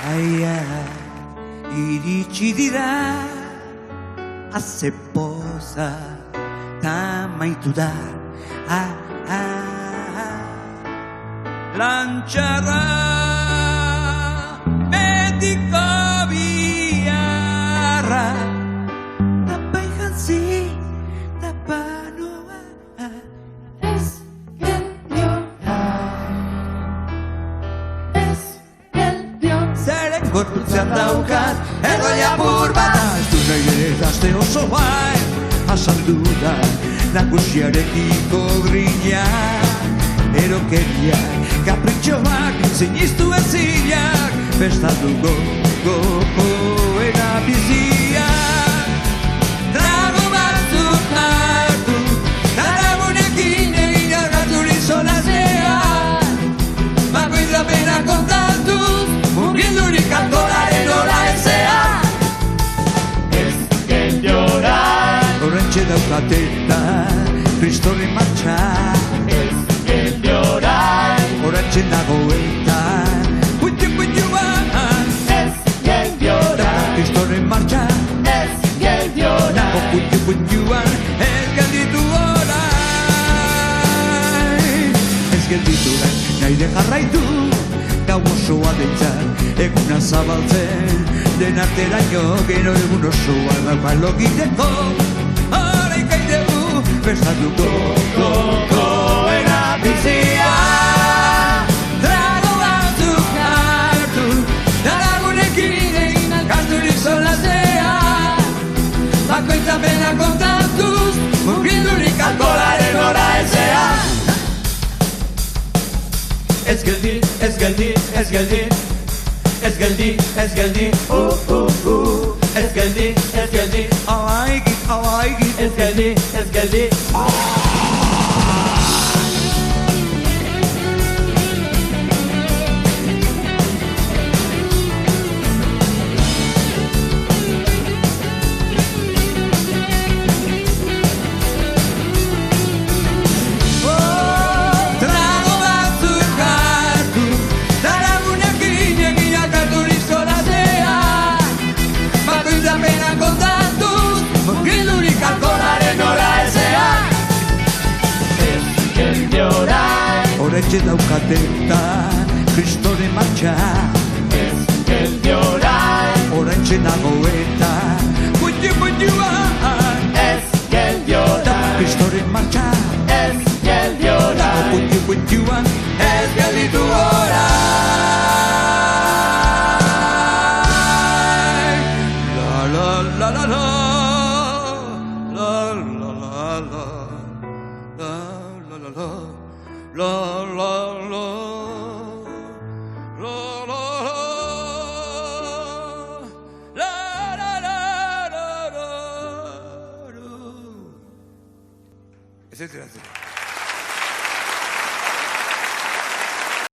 Aia, iritsi dira, haze poza, tamaitu da. Lantxarra, betiko biarra, tapai jantzi, tapanoa. Ez geldiora, ez geldiora. Zeren gorputzean daukat, erroi apur bat. Ez du nahi edazte oso bai, azaldu da, nagusiarekiko grina. Erokeriak, kapritxoak, ziniztu ezinak, bestatu gogoena biziak. Trago batzuk hartu, taragunekin egin arraturi solasean. Bakoitza pena kontatuz, mugildurik alkolaren ora ezean. Ez geldiora, Horrentxe daukateta, kristoren martxa. Horantxe nagoeta, puitxuan. ez geldiora, Kristoren martxa, ez geldiora. nago puitxuan, ez gelditu orain. Ez gelditu orain, nahi de jarraitu, gau osoa dentzat, eguna zabaltzen, den arteraino, gero egun osoa da balogiteko, orain kaitegu, bestatuko, gogoena bizia. Bakoitza pena kontatuz, mugildurik alkolaren ora ezean. Ez geldi, ez geldi, ez geldi, ez geldi, ez geldi, ez geldi, ez geldi, alaigit, alaigit, ez geldi, ez geldi. Horretxe daukateta, kristoren martxa. Ez geldiora, Horretxe nagoeta, puitxuan. ez geldiora, Kristoren martxa, ez geldiora. puitxuan, ez gelditu orain. La la la la la, la la la la, la la la la. La la la, la la la, la la la la la. Etcétera, etcétera.